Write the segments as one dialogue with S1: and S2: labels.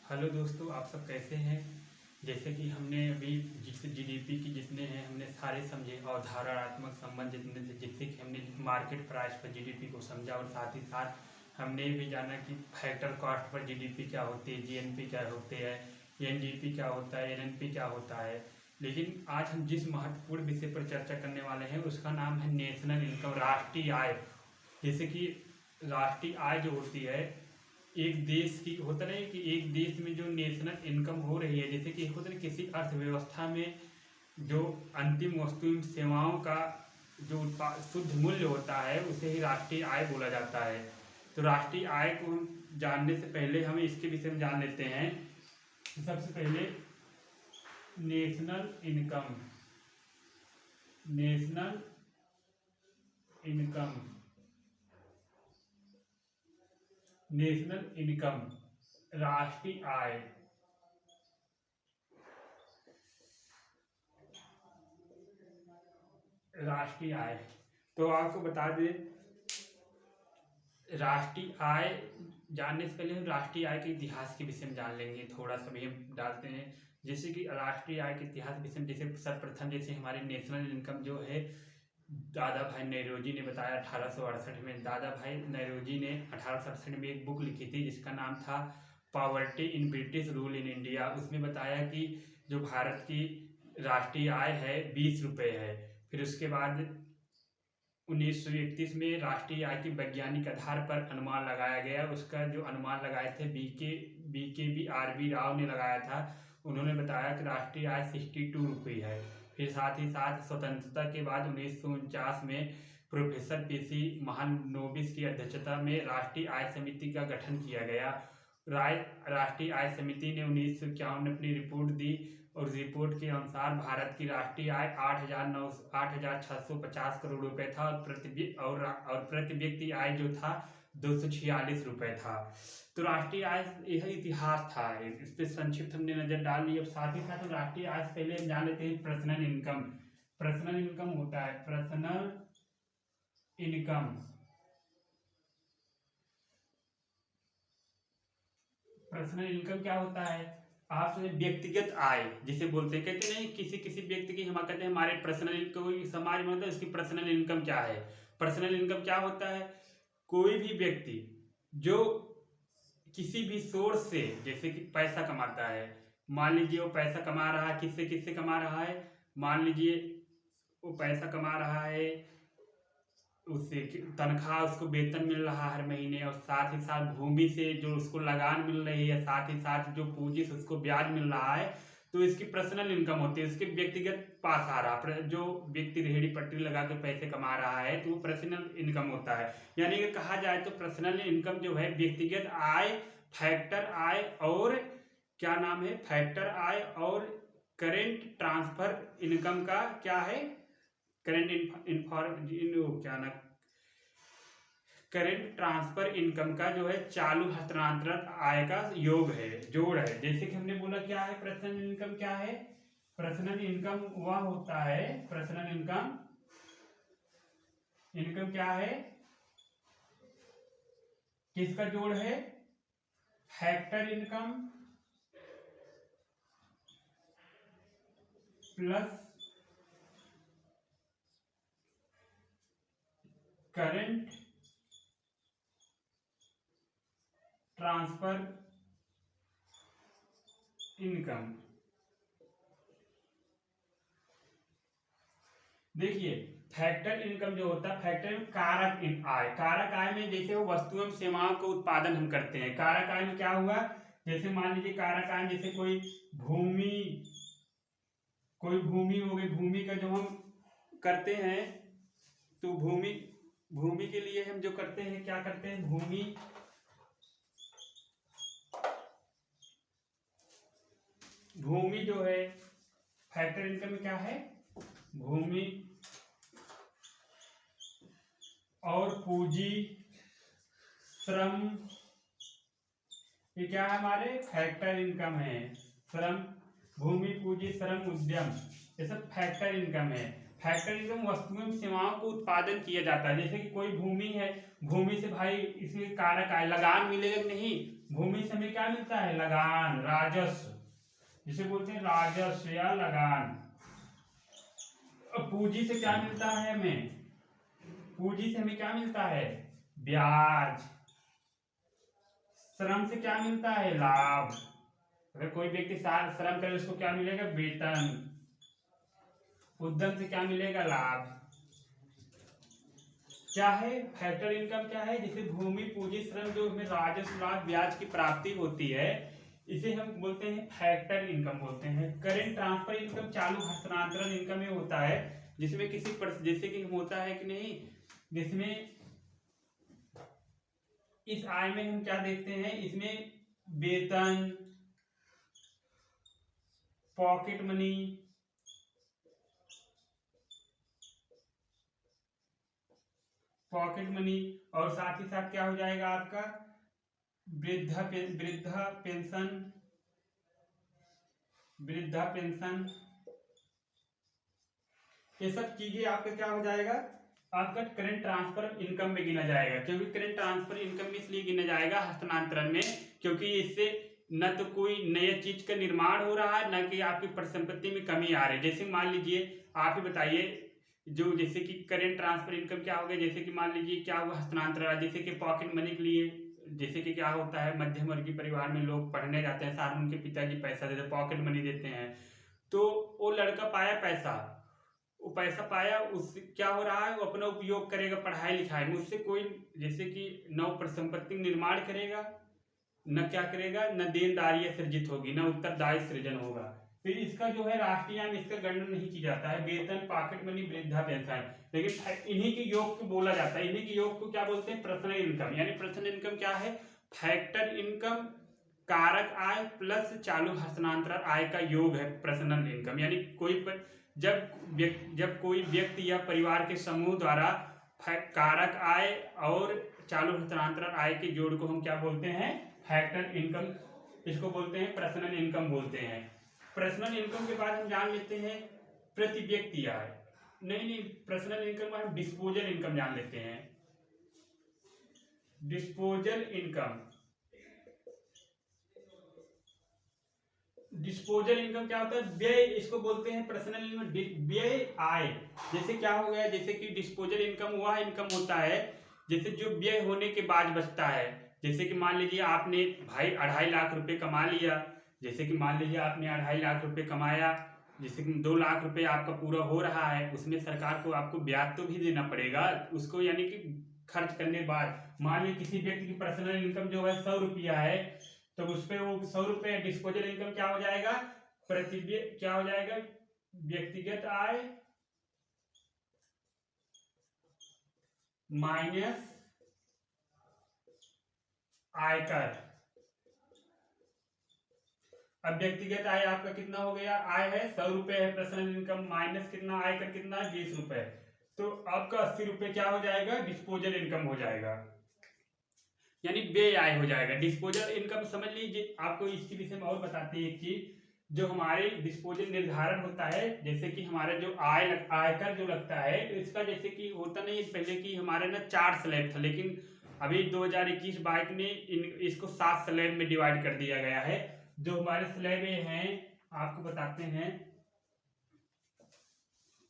S1: Hello दोस्तों, आप सब कैसे हैं। जैसे कि हमने अभी जिस जीडीपी की जितने हैं हमने सारे समझे, अवधारणात्मक संबंध जितने थे, जिससे कि हमने मार्केट प्राइस पर जीडीपी को समझा और साथ ही साथ हमने भी जाना कि फैक्टर कॉस्ट पर जीडीपी क्या होती है, जीएनपी क्या होते हैं, एनडीपी क्या होता है, एनएनपी क्या होता है। लेकिन आज हम जिस महत्वपूर्ण विषय पर चर्चा करने वाले हैं उसका नाम है नेशनल इनकम, राष्ट्रीय आय। जैसे कि राष्ट्रीय आय जो होती है एक देश की, होता है कि एक देश में जो नेशनल इनकम हो रही है, जैसे कि होता है किसी अर्थव्यवस्था में जो अंतिम वस्तु एवं सेवाओं का जो शुद्ध मूल्य होता है उसे ही राष्ट्रीय आय बोला जाता है। तो राष्ट्रीय आय को जानने से पहले हम इसके विषय में जान लेते हैं। सबसे पहले national income, national income, national income, राष्ट्रीय आय। राष्ट्रीय आय, तो आपको बता दें, राष्ट्रीय आय जानने से पहले हम राष्ट्रीय आय के इतिहास के विषय में जान लेंगे। थोड़ा सा भी हम डालते हैं, जैसे कि राष्ट्रीय आय के इतिहास विषय में, जैसे सर्वप्रथम जैसे हमारे नेशनल इनकम जो है दादा भाई नौरोजी ने बताया 1868 में। दादा भाई नौरोजी ने 1868 में एक बुक लिखी थी जिसका नाम था poverty in British rule in India. उसमें बताया कि जो भारत की राष्ट्रीय आय है 20 रुपये है। फिर उसके बाद 1931 में राष्ट्रीय आय के वैज्ञानिक आधार पर अनुमान लगाया गया। उसका जो अनुमान लगाए थे BKB राव ने लगाया था। उन्होंने बताया कि राष्ट्रीय आय 62 रुपये है। फिर साथ ही साथ स्वतंत्रता के बाद 1949 में प्रोफेसर पीसी महालनोबिस की अध्यक्षता में राष्ट्रीय आय समिति का गठन किया गया। राष्ट्रीय आय समिति ने 1951 में अपनी रिपोर्ट दी और रिपोर्ट के अनुसार भारत की राष्ट्रीय आय 8,650 करोड़ रुपए था और प्रति व्यक्ति आय जो था 246 रुपए था। तो राष्ट्रीय आय यह इतिहास था, इस पर संक्षिप्त हमने नजर डाल ली। अब साथ ही साथ राष्ट्रीय आय से पहले हम जान लेते हैं पर्सनल इनकम। पर्सनल इनकम होता है, पर्सनल इनकम, पर्सनल इनकम क्या होता है। आप व्यक्तिगत आय जिसे बोलते हैं, कहते नहीं किसी किसी व्यक्ति की, हम कहते हैं हमारे पर्सनल, कोई समाज में होता है उसकी पर्सनल इनकम क्या है। पर्सनल इनकम क्या होता है, कोई भी व्यक्ति जो किसी भी सोर्स से जैसे कि पैसा कमाता है। मान लीजिए वो पैसा कमा रहा है, किससे किससे कमा रहा है, मान लीजिए वो पैसा कमा रहा है, उससे तनख्वाह, उसको वेतन मिल रहा है हर महीने, और साथ ही साथ भूमि से जो उसको लगान मिल रही है, साथ ही साथ जो पूंजी से उसको ब्याज मिल रहा है, तो इसकी पर्सनल इनकम होती है। उसके व्यक्तिगत पास आ रहा, जो व्यक्ति रेहड़ी पटरी लगा के पैसे कमा रहा है तो वो पर्सनल इनकम होता है। यानी कि कहा जाए तो पर्सनल इनकम जो है व्यक्तिगत आय, फैक्टर आय और क्या नाम है, फैक्टर आय और करेंट ट्रांसफर इनकम का क्या है, करेंट ट्रांसफर इनकम का जो है चालू हस्तांतरण आय का योग है, जोड़ है। जैसे कि हमने बोला क्या है पर्सनल इनकम, क्या है पर्सनल इनकम, वह होता है पर्सनल इनकम, इनकम क्या है, किसका जोड़ है, factor income plus current transfer income. देखिए फैक्टर इनकम जो होता है, फैक्टर कारक आय, कारक आय में जैसे वो वस्तुओं एवं सेवाओं का उत्पादन हम करते हैं। कारक आय में क्या हुआ, जैसे मान लीजिए कारक आय जैसे कोई भूमि हो गई, भूमि का जो हम करते हैं, तो भूमि के लिए हम जो करते हैं, क्या करते हैं, भूमि जो है फैक्टर इनकम में क्या है, भूमि और पूंजी, श्रम, ये क्या है हमारे फैक्टर इनकम है। श्रम, भूमि, पूंजी, श्रम, उद्यम, ये सब फैक्टर इनकम है। फैक्टर इनकम वस्तुओं एवं सेवाओं को उत्पादन किया जाता है। जैसे कि कोई भूमि है, भूमि से भाई इसमें कारक आय, लगान मिलेगा नहीं, भूमि से हमें क्या मिलता है? लगान, राजस्व, जिसे बोलते हैं राजस्व या लगान। पूंजी से क्या मिलता है हमें? पूंजी से हमें क्या मिलता है? ब्याज। श्रम से क्या मिलता है? लाभ। अगर कोई व्यक्ति श्रम करे उसको क्या मिलेगा? वेतन। उद्यम से क्या मिलेगा? लाभ। क्या है? फैक्टर इनकम क्या है? जैसे भूमि, पूंजी, श्रम, जो हमें राजस्व, लाभ, ब्याज की प्राप्ति होती है, इसे हम बोलते हैं फैक्टर इनकम बोलते हैं। करेंट ट्रांसफर इनकम चालू हस्तांतरण इनकम में होता है, जिसमें किसी जैसे कि होता है कि नहीं, जिसमें इस आय में हम क्या देखते हैं? इसमें वेतन, पॉकेट मनी, और साथ ही साथ क्या हो जाएगा आपका? वृद्धा पेंशन, वृद्धा पेंशन। ये सब चीजें आपका क्या हो जाएगा? आपका करंट ट्रांसफर इनकम में गिना जाएगा। क्योंकि करंट ट्रांसफर इनकम में इसलिए गिना जाएगा हस्तांतरण में, क्योंकि इससे न तो कोई नई चीज का निर्माण हो रहा है, न कि आपकी परिसंपत्ति में कमी आ रही है। जैसे मान लीजिए, आप ही बताइए, जो जैसे कि करंट ट्रांसफर इनकम क्या हो गया? जैसे कि मान लीजिए क्या हुआ? हस्तांतरण। जैसे कि पॉकेट मनी के लिए, जैसे कि क्या होता है, मध्यम वर्गीय परिवार में लोग पढ़ने जाते हैं, साथ में उनके पिताजी पैसा देते हैं, पॉकेट मनी देते हैं, तो वो लड़का पाया पैसा, वो पैसा पाया, उससे क्या हो रहा है? वो अपना उपयोग करेगा पढ़ाई लिखाई में। उससे कोई जैसे कि नव परिसंपत्ति निर्माण करेगा, न क्या करेगा? न देनदारियां सृजित होगी, न उत्तरदायित्व सृजन होगा। फिर इसका जो है राष्ट्रीय आय में इसका गणना नहीं की जाता है, वेतन, पॉकेट मनी, वृद्धा पेंशन। लेकिन इन्हीं के योग को बोला जाता है, इन्हीं के योग को क्या बोलते हैं? Personal income. यानी पर्सनल इनकम क्या है? फैक्टर इनकम, कारक आय प्लस चालू हस्तांतरण आय का योग है पर्सनल इनकम। यानी जब कोई व्यक्ति या परिवार के समूह द्वारा कारक आय और चालू हस्तांतरण आय के जोड़ को हम क्या बोलते हैं? Factor income. इसको बोलते हैं पर्सनल इनकम बोलते हैं। पर्सनल इनकम के बाद हम जान लेते हैं प्रति व्यक्ति आय। नहीं, पर्सनल इनकम हम डिस्पोजल इनकम जान लेते हैं। डिस्पोजल इनकम, डिस्पोजल इनकम क्या होता है? व्यय, इसको बोलते हैं पर्सनल इनकम, व्यय आय। जैसे क्या हो गया? जैसे कि डिस्पोजल इनकम वह इनकम होता है जैसे जो व्यय होने के बाद बचता है। जैसे कि मान लीजिए आपने भाई 2.5 लाख रुपए कमा लिया, जैसे कि मान लीजिए आपने 2.5 लाख रुपए कमाया, जैसे कि 2 लाख रुपए आपका पूरा हो रहा है, उसमें सरकार को आपको ब्याज तो भी देना पड़ेगा उसको, यानी कि खर्च करने बाद। मान लीजिए किसी व्यक्ति की पर्सनल इनकम जो है 100 रुपया है, तो उस पे वो 100 रुपए डिस्पोजल इनकम क्या हो जाएगा? क्या हो जाएगा? व्यक्तिगत आय माइनस आयकर। अब व्यक्तिगत आय आपका कितना हो गया? आय है 100 रुपए है पर्सनल इनकम, माइनस कितना? आयकर कितना? 20 रुपए। तो आपका 80 रुपए क्या हो जाएगा? डिस्पोजल इनकम हो जाएगा, यानी व्यय आय हो जाएगा। डिस्पोजल इनकम समझ लीजिए। आपको इसके विषय में और बताते हैं एक चीज, जो हमारे डिस्पोजल निर्धारण होता है, जैसे कि हमारा जो आयकर जो लगता है, तो इसका जैसे कि होता नहीं पहले कि हमारे ना 4 स्लैब था, लेकिन अभी 2021-22 में इसको 7 स्लैब में डिवाइड कर दिया गया है। जो हमारे स्लैब हैं आपको बताते हैं,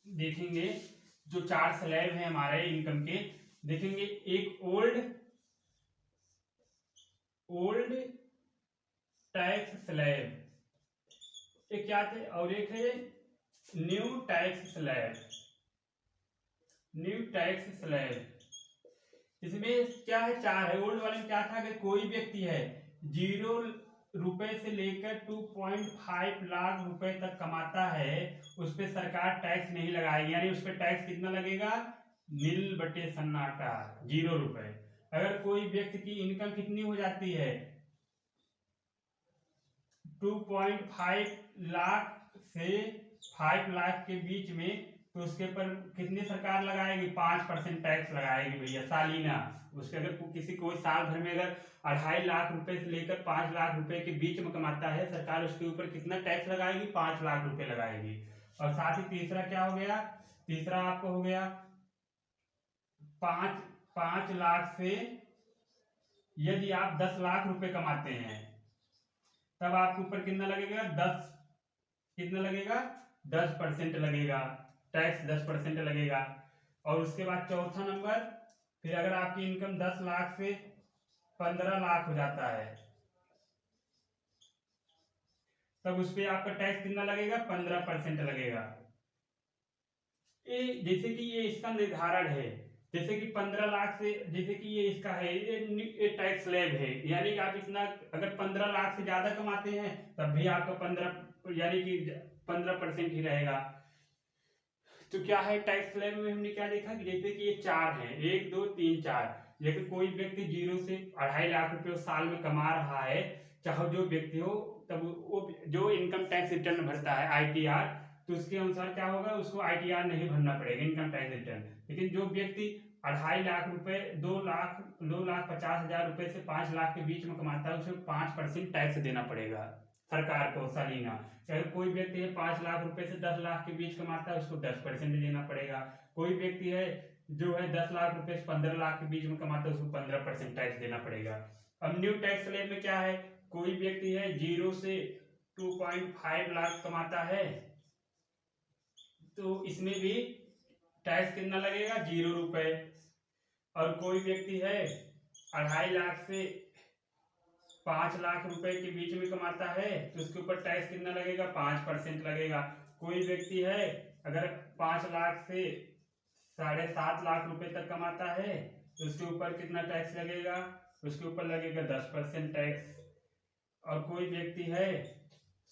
S1: देखेंगे जो 4 स्लैब हैं हमारे इनकम के, देखेंगे एक ओल्ड टैक्स स्लैब, एक क्या थे, और एक है new tax slab. New tax slab इसमें क्या है? 4 है। ओल्ड वाले में क्या था? अगर कोई व्यक्ति है 0 रुपए से लेकर 2.5 लाख रुपए तक कमाता है, उस पर सरकार टैक्स नहीं लगाएगी, यानी उस पर टैक्स कितना लगेगा? नील बटे सन्नाटा, 0 रुपए। अगर कोई व्यक्ति की इनकम कितनी हो जाती है? 2.5 लाख से 5 लाख के बीच में, तो उसके ऊपर कितनी सरकार लगाएगी? 5% टैक्स लगाएगी भैया, सालीना। उसके अगर किसी कोई साल भर में अगर 2.5 लाख रुपए से लेकर 5 लाख रुपए के बीच में कमाता है, सरकार उसके ऊपर कितना टैक्स लगाएगी? 5 लाख रुपए लगाएगी। और साथ ही तीसरा क्या हो गया? तीसरा आपको हो गया 5 लाख से, यदि आप 10 लाख रुपए कमाते हैं तब आपके ऊपर कितना लगेगा, 10% लगेगा, टैक्स 10% लगेगा। और उसके बाद चौथा नंबर, फिर अगर आपकी इनकम 10 लाख से 15 लाख हो जाता है तब उस पर आपका टैक्स कितना लगेगा, 15% लगेगा। ये जैसे कि ये इसका निर्धारण है, जैसे कि 15 लाख से, जैसे कि ये इसका है, ये टैक्स स्लैब है, यानी कि आप इतना अगर 15 लाख से ज्यादा कमाते हैं तब भी आपका 15 यानी कि 15% ही रहेगा। तो क्या है टैक्स स्लैब में हमने क्या देखा कि जैसे कि ये चार है, 1 2 3 4, लेकिन कोई व्यक्ति 0 से 2.5 लाख रुपए साल में कमा रहा है, चाहे जो व्यक्ति हो, तब वो जो इनकम टैक्स रिटर्न भरता है आईटीआर, तो उसके अनुसार क्या होगा, उसको आईटीआर नहीं भरना पड़ेगा, इनकम टैक्स रिटर्न। लेकिन जो व्यक्ति 2.5 लाख रुपए 2,50,000 रुपए से 5 लाख के बीच में कमाता है, उसे 5% टैक्स देना पड़ेगा सरकार को सालाना। अगर कोई व्यक्ति है 5 लाख रुपए से 10 लाख के बीच कमाता है, उसको 10% देना पड़ेगा। कोई व्यक्ति है जो है 10 लाख रुपए से 15 लाख के बीच में कमाता है, उसको 15% टैक्स देना पड़ेगा। अब न्यू टैक्स स्लैब में क्या है, कोई व्यक्ति है 0 से 2.5 लाख कमाता है, तो इसमें भी टैक्स कितना लगेगा, 0 रुपए। और कोई व्यक्ति है 2.5 लाख से 5 लाख रुपए के बीच में कमाता है, तो उसके ऊपर टैक्स कितना लगेगा, 5% लगेगा। कोई व्यक्ति है अगर 5 लाख से 7.5 लाख रुपए तक कमाता है, तो उसके ऊपर कितना टैक्स लगेगा, उसके ऊपर लगेगा 10% टैक्स। और कोई व्यक्ति है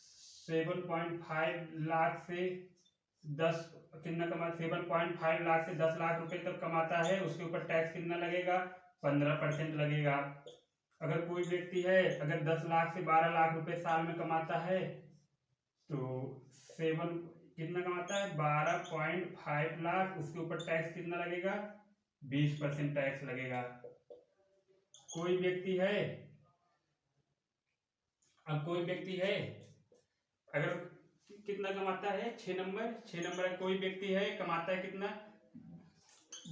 S1: 7.5 लाख से 10 कितना कमा 7.5 लाख से 10 लाख रुपए तक कमाता है, उसके ऊपर टैक्स कितना लगेगा, 15% लगेगा। अगर कोई व्यक्ति है अगर 10 लाख से 12 लाख रुपए साल में कमाता है, तो 7 कितना कमाता है, 12.5 लाख, उसके ऊपर टैक्स कितना लगेगा, 20% टैक्स लगेगा। कोई व्यक्ति है अगर कितना कमाता है, 6 नंबर कोई व्यक्ति है कमाता है कितना,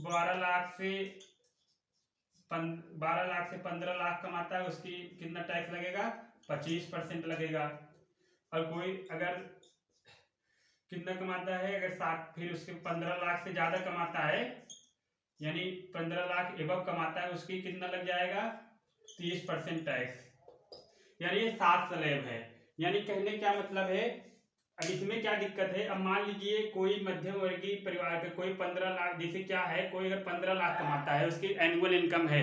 S1: 12 लाख से 15 लाख कमाता है, उसकी कितना टैक्स लगेगा, 25% लगेगा। और कोई अगर कितना कमाता है, अगर 7 फिर उसके 15 लाख से ज्यादा कमाता है, यानी 15 लाख एबव कमाता है, उसकी कितना लग जाएगा, 30% टैक्स। यानी ये 7 स्लैब है। यानी कहने क्या मतलब है, अब इसमें क्या दिक्कत है, अब मान लीजिए कोई मध्यम वर्गीय परिवार का कोई 15 लाख, जैसे क्या है, कोई अगर 15 लाख कमाता है, उसकी एनुअल इनकम है,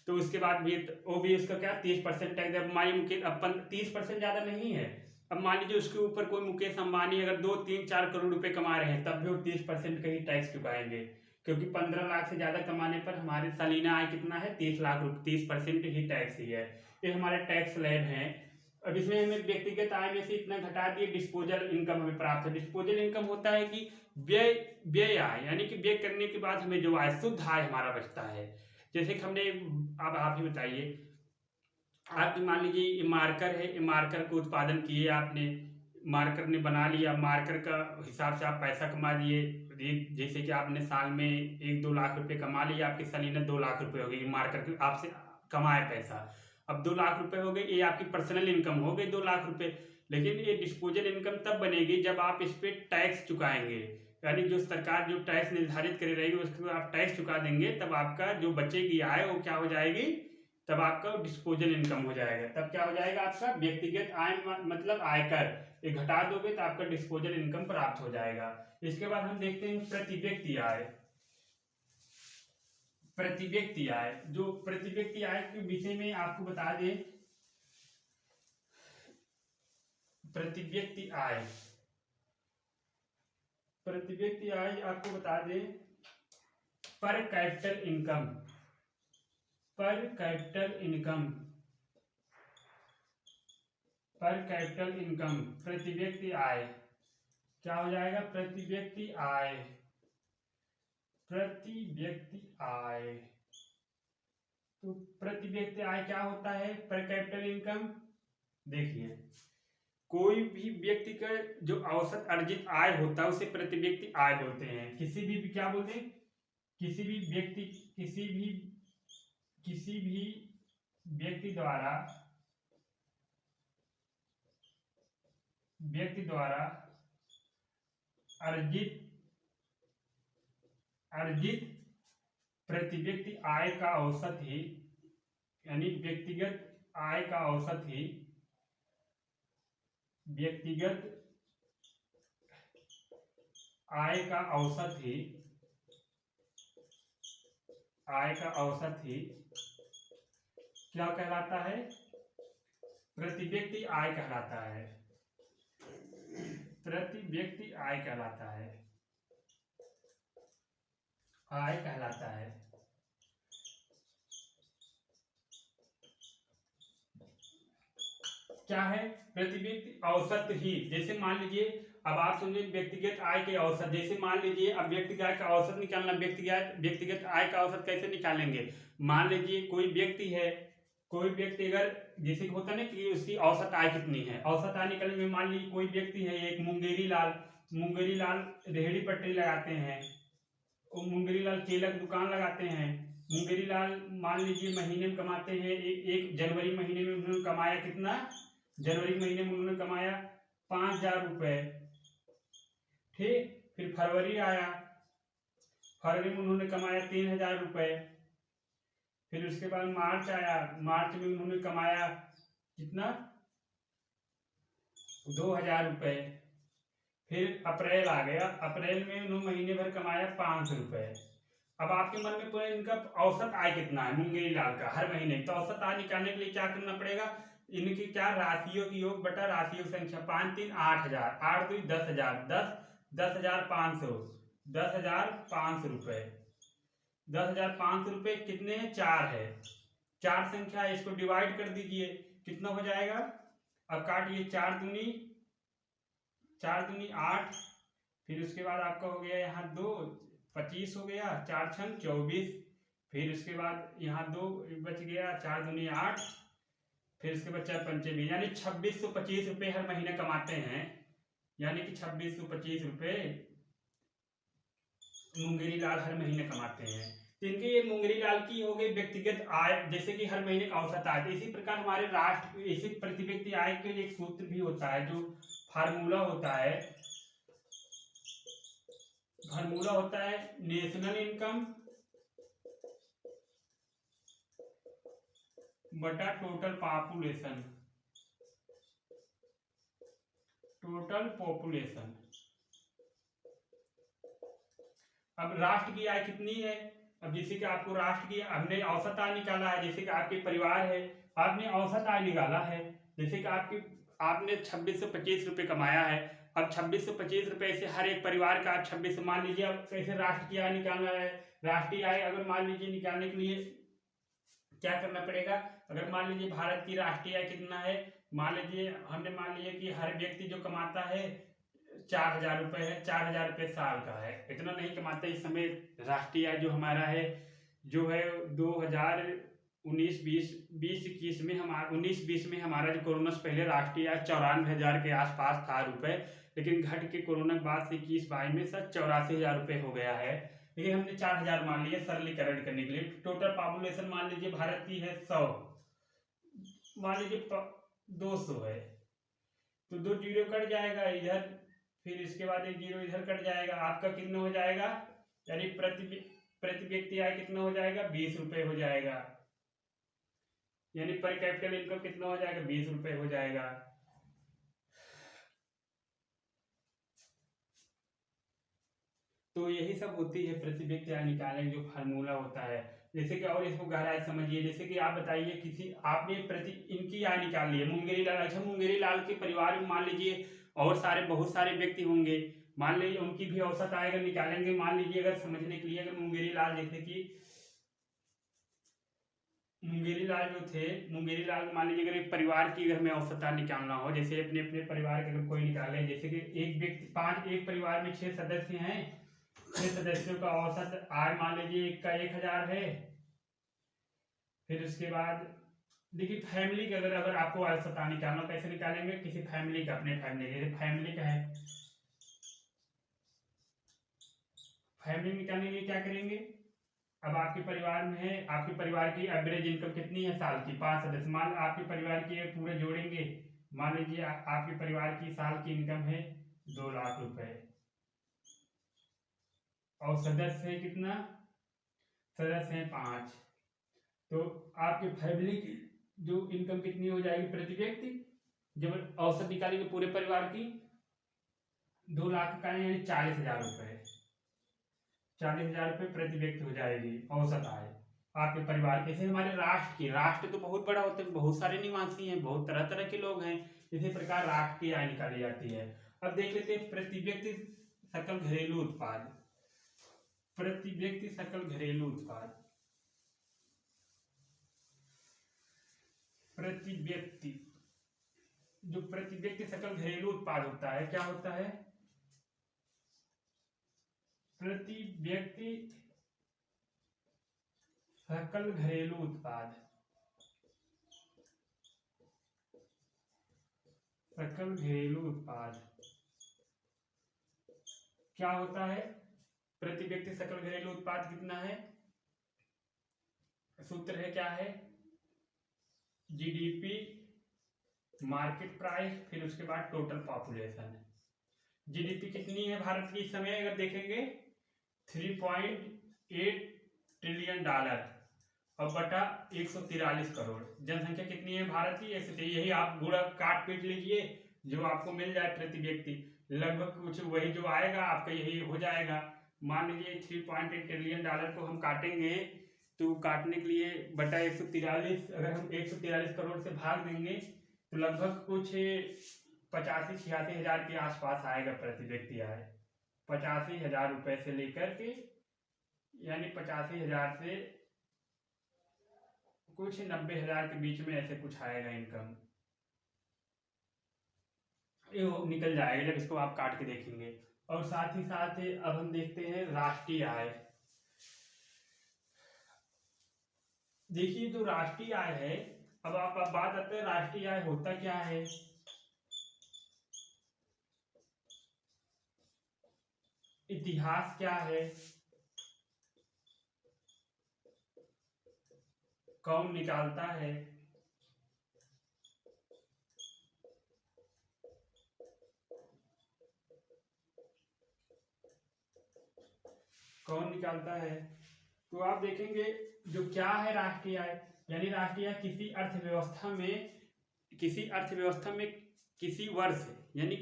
S1: तो उसके बाद भी वो भी उसका क्या 30% टैक्स। अब मान लीजिए अपन 30% ज्यादा नहीं है, अब मान लीजिए उसके ऊपर कोई मुकेश अंबानी अगर 2 3 4 करोड़ रुपए कमा रहे हैं, तब भी वो 30% का ही टैक्स चुकाएंगे, क्योंकि 15 लाख से ज्यादा कमाने पर हमारे सालाना आय कितना है, 30 लाख रुपए, 30% ही टैक्स ही है। ये हमारे टैक्स स्लैब है। अब इसमें हमें व्यक्तिगत आय में से इतना घटा दिए, डिस्पोजल इनकम हमें प्राप्त है। डिस्पोजल इनकम होता है कि व्यय व्यय आय, यानी कि व्यय करने के बाद हमें जो आय, शुद्ध आय हमारा बचता है। जैसे कि हमने, अब आप ही बताइए, आप मान लीजिए ये मार्कर है, ये मार्कर को उत्पादन किए आपने, मार्कर ने बना लिया, मार्कर का हिसाब से आप पैसा कमा दिए, जैसे कि आपने साल में 1 2 लाख रुपए कमा लिया, आपकी सालाना 2 लाख रुपए हो गई मार्कर के आपसे कमाए पैसा। अब 2 लाख रुपए हो गए, ये आपकी पर्सनल इनकम हो गई 2 लाख रुपए। लेकिन ये डिस्पोजल इनकम तब बनेगी जब आप इस पे टैक्स चुकाएंगे, यानी जो सरकार जो टैक्स निर्धारित करे रहेगी उसको आप टैक्स चुका देंगे, तब आपका जो बचेगी आय वो क्या हो जाएगी, तब आपका डिस्पोजल इनकम हो जाएगा। तब क्या हो जाएगा, आपका व्यक्तिगत आय मतलब आयकर, ये घटा दोगे तो आपका डिस्पोजल इनकम प्राप्त हो जाएगा। इसके बाद हम देखते हैं प्रति व्यक्ति आय। प्रति व्यक्ति आय, जो प्रति व्यक्ति आय के विषय में आपको बता दें, प्रति व्यक्ति आय, प्रति व्यक्ति आय आपको बता दें, पर कैपिटल इनकम, पर कैपिटल इनकम, पर कैपिटल इनकम, प्रति व्यक्ति आय क्या हो जाएगा, प्रति व्यक्ति आय, प्रति व्यक्ति आय। तो प्रति व्यक्ति आय क्या होता है, पर कैपिटल इनकम। देखिए कोई भी व्यक्ति का जो औसत अर्जित आय होता है उसे प्रति व्यक्ति आय बोलते हैं। किसी भी क्या बोलते हैं, किसी भी व्यक्ति, किसी भी व्यक्ति द्वारा अर्जित प्रति व्यक्ति आय का औसत ही, यानी व्यक्तिगत आय का औसत ही क्या कहलाता है? प्रति व्यक्ति आय कहलाता है। प्रति व्यक्ति आय कहलाता है। क्या है? प्रति व्यक्ति औसत ही। जैसे मान लीजिए, अब आप समझे व्यक्तिगत आय के औसत। जैसे मान लीजिए अब व्यक्तिगत आय का औसत निकालना, व्यक्तिगत आय का औसत कैसे निकालेंगे? मान लीजिए कोई व्यक्ति है, कोई व्यक्ति अगर जैसे होता है ना कि उसकी औसत आय कितनी है, औसत आय निकालने में मान लीजिए कोई व्यक्ति है, एक मुंगेरी लाल रेहड़ी पटरी लगाते हैं, वो मुंगेरी लाल केला की दुकान लगाते हैं। मुंगेरी लाल मान लीजिए महीने में कमाते हैं, एक जनवरी महीने में उन्होंने कमाया कितना? जनवरी महीने में उन्होंने कमाया 5,000 रुपए। ठीक, फिर फरवरी आया, फरवरी में उन्होंने कमाया 3,000 रुपए। फिर उसके बाद मार्च आया, मार्च में उन्होंने कमाया कितना? 2,000 रुपए। फिर अप्रैल आ गया, अप्रैल में उन्होंने महीने भर कमाया 500 रुपए। अब आपके मन में पूरा इनका औसत आय कितना है मुंगेरी लाल का हर महीने? तो औसत आय निकालने के लिए क्या करना पड़ेगा? इनकी क्या राशियों की योग बटा राशियों की संख्या, 5 3 8,000, 8 2 10,000, 10,500, 10,500 रुपए। 10,500 रुपए कितने हैं? 4 है। 4 संख्या है, इसको डिवाइड कर दीजिए, कितना हो जाएगा? अब काटिए, 4 दूनी 8, फिर उसके बाद आपका हो गया यहाँ 2, 25 हो गया, 4 छंग 24, फिर उसके बाद यहाँ 2 बच गया, 4 दूनी 8, फिर उसके बाद 4 पंचे 20, यानी 2625 रुपए हर महीने कमाते हैं। यानी कि 2625 रुपए मुंगेरी लाल हर महीने कमाते हैं। तो इनके ये मुंगेरी लाल की हो गई व्यक्तिगत आय, जैसे कि हर महीने का औसत आय। इसी प्रकार हमारे राष्ट्र इसी प्रति व्यक्ति आय के एक सूत्र भी होता है, जो फार्मूला होता है नेशनल इनकम बटा टोटल पॉपुलेशन। अब राष्ट्र की आय कितनी है? अब जैसे कि आपको राष्ट्र की हमने औसत आय निकाला है, जैसे कि आपके परिवार है, आपने औसत आय निकाला है, जैसे कि आपने 2625 रुपए कमाया है। अब 2625 रुपए से हर एक परिवार का 26, मान लीजिए अब कैसे राष्ट्र की आय निकालना है। राष्ट्रीय आय अगर मान लीजिए निकालने के लिए क्या करना पड़ेगा? अगर मान लीजिए भारत की राष्ट्रीय आय कितना है, मान लीजिए मान लिया कि हर व्यक्ति जो कमाता है 4,000 रुपए है, 4,000 रुपए साल का है, इतना नहीं कमाते इस समय। राष्ट्रीय आय जो हमारा है, जो है 2019-20 में हमारा 19-20 में हमारा जो कोरोना से पहले राष्ट्रीय आय 94,000 के आसपास था रुपए, लेकिन घट के कोरोना के बाद से 21-22 में सर 84,000 रुपए हो गया है। लेकिन हमने 4,000 मान लिया सरलीकरण करने के लिए। टोटल पॉपुलेशन मान लीजिए भारत की है 100, मान लीजिए 200 है, तो 2 जीरो कट जाएगा इधर, फिर इसके बाद 1 जीरो इधर कट जाएगा, आपका कितना हो जाएगा? यानी प्रति व्यक्ति आय कितना हो जाएगा? 20 रुपए हो जाएगा। यानी पर कैपिटल इनकम कितना हो जाएगा? 20 रुपए हो जाएगा। तो यही सब होती है प्रति व्यक्ति आय निकालने जो फार्मूला होता है। जैसे कि और इसको गहराई समझिए, जैसे कि आप बताइए किसी आपने इनकी आय निकाल ली है मुंगेरी लाल। अच्छा, मुंगेरी लाल के परिवार में मान लीजिए और बहुत सारे व्यक्ति होंगे, मान लीजिए उनकी भी औसत आय अगर निकालेंगे, मान लीजिए अगर समझने के लिए, अगर मुंगेरी लाल जैसे कि मुंगेरी लाल जो थे, मुंगेरी लाल मान लीजिए अगर एक परिवार की अगर हमें औसत आय निकालना हो, जैसे अपने अपने परिवार के अगर कोई निकाले, जैसे कि एक व्यक्ति एक परिवार में 6 सदस्य हैं, 6 सदस्यों का औसत आय मान लीजिए एक का 1,000 है। फिर उसके बाद देखिए फैमिली का अगर आपको औसत आय निकालना, कैसे निकालेंगे? किसी फैमिली का, अपने फैमिली का है, फैमिली निकालने के लिए क्या करेंगे? अब आपके परिवार में है, आपके परिवार की एवरेज इनकम कितनी है साल की? 5 सदस्य। मान आपके परिवार की पूरे जोड़ेंगे, मान लीजिए आपके परिवार की साल की इनकम है 2 लाख रुपए, और सदस्य है कितना? सदस्य है 5। तो आपके फैमिली की जो इनकम कितनी हो जाएगी प्रति व्यक्ति? जब औसत निकालेंगे पूरे परिवार की, 2 लाख का यानी 40,000 रुपए, 40,000 रुपये प्रति व्यक्ति हो जाएगी औसत आय आपके परिवार के। हमारे राष्ट्र तो बहुत बड़ा होता है, बहुत सारे निवासी हैं, बहुत तरह तरह के लोग हैं, इसी प्रकार राष्ट्र की आय निकाली जाती है। अब देख लेते हैं प्रति व्यक्ति सकल घरेलू उत्पाद। प्रति व्यक्ति सकल घरेलू उत्पाद, प्रति व्यक्ति, जो प्रति व्यक्ति सकल घरेलू उत्पाद होता है, क्या होता है? प्रति व्यक्ति सकल घरेलू उत्पाद, सकल घरेलू उत्पाद क्या होता है? प्रति व्यक्ति सकल घरेलू उत्पाद कितना है? सूत्र है, क्या है? जीडीपी, मार्केट प्राइस, फिर उसके बाद टोटल पॉपुलेशन। जीडीपी कितनी है भारत की इस समय अगर देखेंगे? 3.8 ट्रिलियन डॉलर और बटा 143 करोड़। जनसंख्या कितनी है भारत की? 123। यही आप गुणा काट पीट लीजिए, जो आपको मिल जाए प्रति व्यक्ति, लगभग कुछ वही जो आएगा आपका यही हो जाएगा। मान लीजिए 3.8 ट्रिलियन डॉलर को हम काटेंगे, तो काटने के लिए बटा 143, अगर हम 143 करोड़ से भाग देंगे तो लगभग कुछ 85-86 हजार के आसपास आएगा प्रति व्यक्ति आय। 85,000 रुपए से लेकर के, यानी 85,000 से कुछ 90,000 के बीच में ऐसे कुछ आएगा इनकम, ये निकल जाएगा जब इसको आप काट के देखेंगे। और साथ ही साथ अब हम देखते हैं राष्ट्रीय आय। देखिए जो राष्ट्रीय आय है, अब आप बात आते हैं राष्ट्रीय आय होता क्या है। इतिहास क्या है, कौन निकालता है, कौन निकालता है? तो आप देखेंगे जो क्या है राष्ट्रीय आय, यानी राष्ट्रीय आय किसी अर्थव्यवस्था में किसी वर्ष, यानी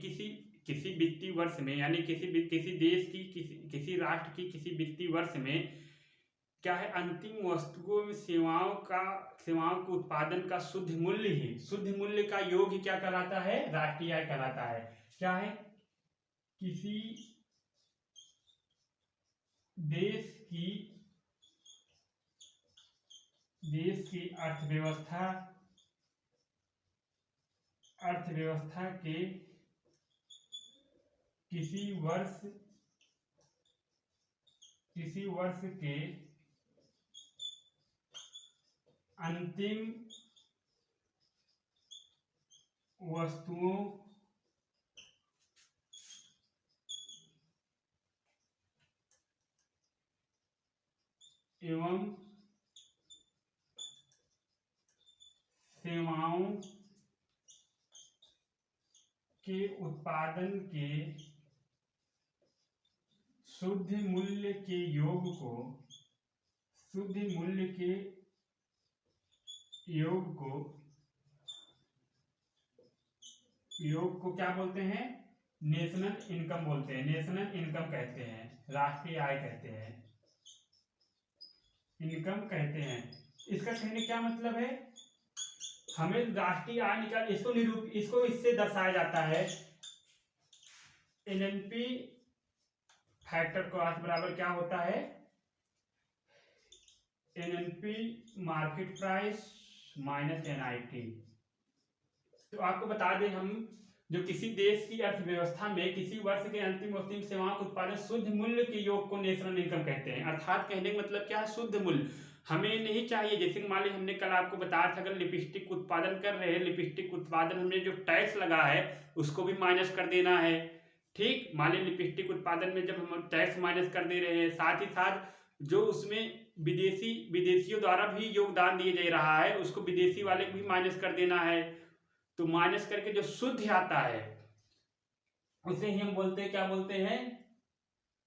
S1: किसी वित्तीय वर्ष में, यानी किसी देश की किसी राष्ट्र की किसी वित्तीय वर्ष में क्या है, अंतिम वस्तुओं में सेवाओं के उत्पादन का शुद्ध मूल्य का योग ही क्या कहलाता है? राष्ट्रीय आय कहलाता है। क्या है? किसी देश की अर्थव्यवस्था के किसी वर्ष के अंतिम वस्तुओं एवं सेवाओं के उत्पादन के शुद्ध मूल्य के योग को क्या बोलते हैं? नेशनल इनकम बोलते हैं, नेशनल इनकम कहते हैं, राष्ट्रीय आय कहते हैं, इनकम कहते हैं। इसका कहने क्या मतलब है? हमें राष्ट्रीय आय निकाल, इसको इससे दर्शाया जाता है एनएनपी फैक्टर क्रॉस बराबर क्या होता है? NNP market price minus NIT. तो आपको बता दें हम, जो किसी देश की अर्थव्यवस्था में किसी वर्ष के अंतिम वस्तु सेवाओं के उत्पादन शुद्ध मूल्य के योग को नेशनल इनकम कहते हैं। अर्थात कहने का मतलब क्या है? शुद्ध मूल्य हमें नहीं चाहिए। जैसे मान ली हमने कल आपको बताया था, अगर लिपस्टिक उत्पादन कर रहे हैं, लिपस्टिक उत्पादन हमने जो टैक्स लगा है उसको भी माइनस कर देना है। ठीक, मान ली लिपस्टिक उत्पादन में जब हम टैक्स माइनस कर दे रहे हैं, साथ ही साथ जो उसमें विदेशियों द्वारा भी योगदान दिया जा रहा है, उसको विदेशी वाले को भी माइनस कर देना है। तो माइनस करके जो शुद्ध आता है उसे ही हम बोलते हैं, क्या बोलते हैं,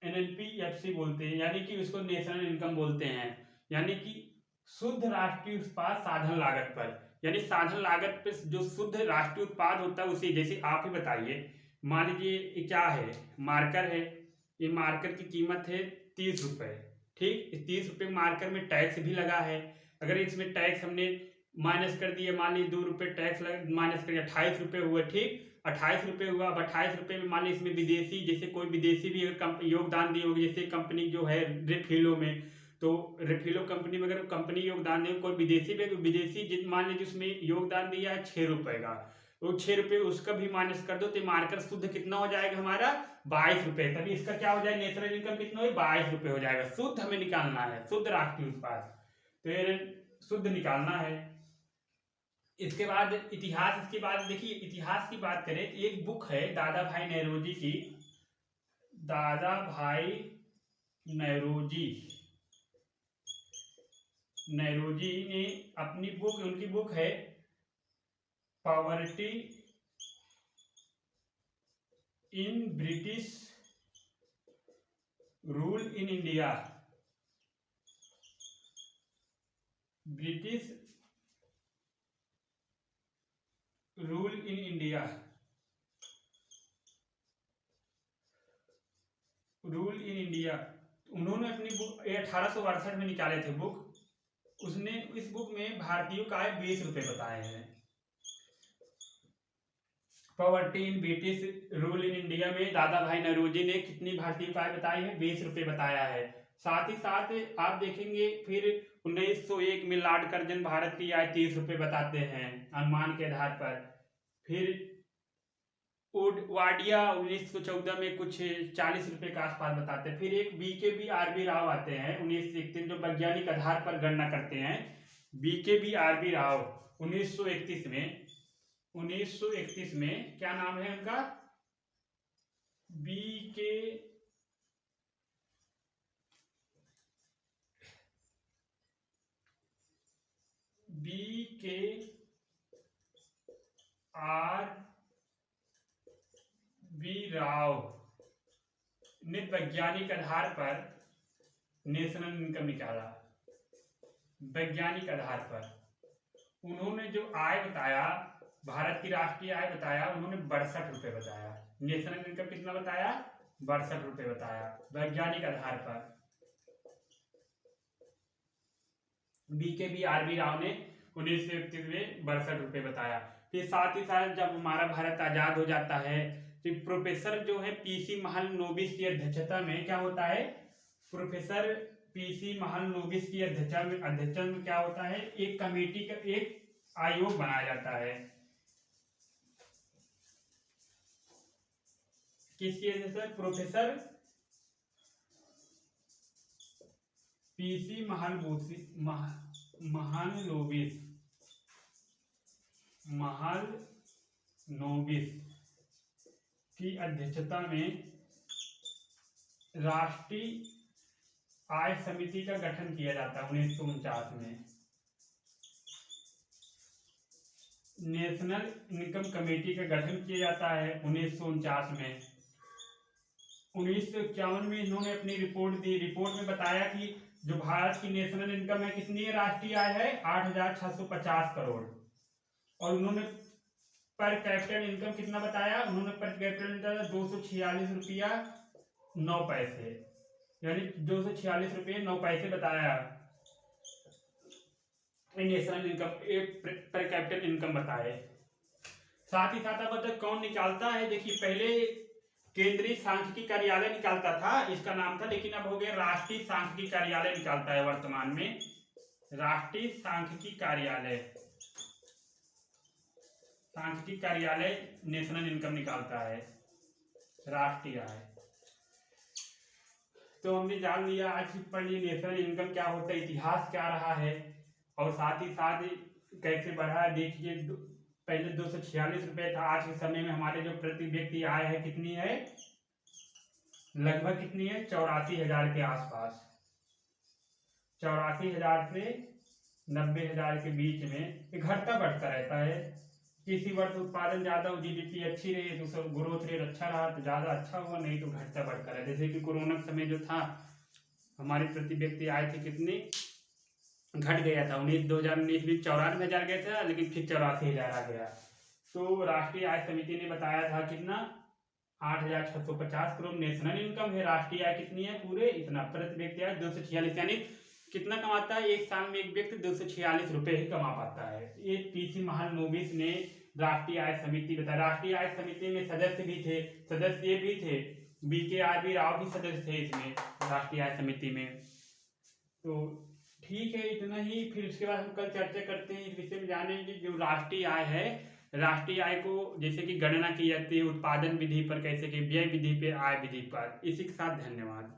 S1: एनएनपीएफसी बोलते हैं, यानी कि उसको नेशनल इनकम बोलते हैं। यानी कि शुद्ध राष्ट्रीय उत्पाद साधन लागत पर, यानी साधन लागत पर जो शुद्ध राष्ट्रीय उत्पाद होता है उसे, जैसे आप ही बताइए, मान लीजिए ये क्या है, मार्कर है, ये मार्कर की कीमत है 30 रुपए, ठीक, इस 30 रुपए मार्कर में टैक्स भी लगा है। अगर इसमें टैक्स हमने माइनस कर दिए, मान लीजिए 2 रुपए टैक्स माइनस कर 28 रुपए हुए, ठीक, 28 रुपए हुआ। अब 28 रुपए में मान लीजिए इसमें विदेशी, जैसे कोई विदेशी भी अगर योगदान दिए होगी, जैसे कंपनी जो है रेफिलो में, तो रेफिलो कंपनी में अगर कंपनी योगदान दे, कोई विदेशी भी, विदेशी मान लीजिए उसमें योगदान दिया है 6 रुपए का, तो 6 रुपए उसका भी माइनस कर दो, तो मार्कर शुद्ध कितना हो जाएगा हमारा 22 रुपए। तभी इसका क्या हो जाएगा, नेशनल इनकम कितना हो, 22 रुपए हो जाएगा। शुद्ध हमें निकालना है, शुद्ध राष्ट्रीय उत्पाद, तो ये शुद्ध निकालना है। इसके बाद इतिहास, इसके बाद देखिए इतिहास की बात करें तो एक बुक है दादा भाई नौरोजी की, दादा भाई नौरोजी ने अपनी बुक, उनकी बुक है poverty in British rule in India, British rule in India, rule in India. उन्होंने अपनी बुक 1862 में निकाले थे बुक, उसने इस बुक में भारतीयों का आय 20 रुपए बताए हैं। Poverty in British rule in India में दादा भाई नौरोजी ने कितनी भारतीयों का आय बताई है, 20 रुपए बताया है। साथ ही साथ आप देखेंगे फिर 1901 में लॉर्ड कर्जन भारत की आय 30 रुपए बताते हैं अनुमान के आधार पर। फिर वाडिया 1914 में कुछ 40 रुपए के आसपास बताते हैं। फिर एक BKB राव आते हैं 1931, जो वैज्ञानिक आधार पर गणना करते हैं। BKB राव 1931 में, 1931 में क्या नाम है उनका, BK राव ने वैज्ञानिक आधार पर नेशनल इनकम निकाला। वैज्ञानिक आधार पर उन्होंने जो आय बताया, भारत की राष्ट्रीय आय बताया, उन्होंने 62 रुपए बताया। नेशनल इनकम कितना बताया, 62 रुपए बताया वैज्ञानिक आधार पर। BKB राव ने 1931 में 62 रुपए बताया। फिर साथ ही साथ जब हमारा भारत आजाद हो जाता है, तो प्रोफेसर जो है PC महालनोबिस की अध्यक्षता में क्या होता है, प्रोफेसर PC महालनोबिस की अध्यक्षता में क्या होता है, एक कमेटी का एक आयोग बनाया जाता है। किसकी अध्यक्षता, प्रोफेसर PC महालनोबिस की अध्यक्षता में राष्ट्रीय आय समिति का गठन किया जाता है 1949 में। नेशनल इनकम कमेटी का गठन किया जाता है 1949 में। 1951 में इन्होंने अपनी रिपोर्ट दी। रिपोर्ट में बताया कि जो भारत की नेशनल इनकम है कितनी है, राष्ट्रीय आय है 8,650 करोड़, और उन्होंने पर कैपिटल इनकम कितना बताया, उन्होंने पर कैपिटल इनकम 246 रुपया 9 पैसे, यानी 246 रुपये 9 पैसे बताया नेशनल इनकम, पर कैपिटल इनकम बताए। साथ ही साथ अब कौन निकालता है, देखिए पहले केंद्रीय सांख्यिकी कार्यालय निकालता था, इसका नाम था, लेकिन अब हो गया राष्ट्रीय सांख्यिकी कार्यालय निकालता है वर्तमान में। राष्ट्रीय सांख्यिकी कार्यालय नेशनल इनकम निकालता है, राष्ट्रीय आय। तो हमने जान लिया आज पढ़ लिया नेशनल इनकम क्या होता है, इतिहास क्या रहा है, और साथ ही साथ कैसे बढ़ा। देखिए पहले 246 रुपए था, आज के समय में हमारे जो प्रति व्यक्ति आय है कितनी है, लगभग कितनी है, 84,000 के आसपास। 84,000 से 90,000 के बीच में ये घटता बढ़ता रहता है। किसी वर्ष उत्पादन ज्यादा हो, जीडीपी अच्छी रही तो सब ग्रोथ रेट अच्छा रहा तो ज्यादा अच्छा हुआ, नहीं तो घटता बढ़ता रहा। जैसे कि कोरोना समय जो था हमारे प्रति व्यक्ति आए थे कितने घट गया था, 2019 में 94,000 गया था, लेकिन फिर 84,000 आ गया। तो राष्ट्रीय आय समिति ने बताया था कितना 8,650 करोड़ नेशनल इनकम है। राष्ट्रीय आय कितनी है पूरे इतना, प्रति व्यक्ति आय 246, यानी कितना कमाता है एक साल में एक व्यक्ति 246 रुपए ही कमा पाता है। ये पीसी महालनोबिस ने राष्ट्रीय आय समिति बताया। राष्ट्रीय आय समिति में सदस्य भी थे, सदस्य भी थे BKRB राव भी सदस्य थे इसमें राष्ट्रीय आय समिति में। तो ठीक है, इतना ही। फिर उसके बाद हम कल चर्चा करते हैं इस विषय में, जानेंगे जो राष्ट्रीय आय है, राष्ट्रीय आय को जैसे कि गणना की जाती है उत्पादन विधि पर, कैसे कि व्यय विधि पे, आय विधि पर। इसी के साथ धन्यवाद।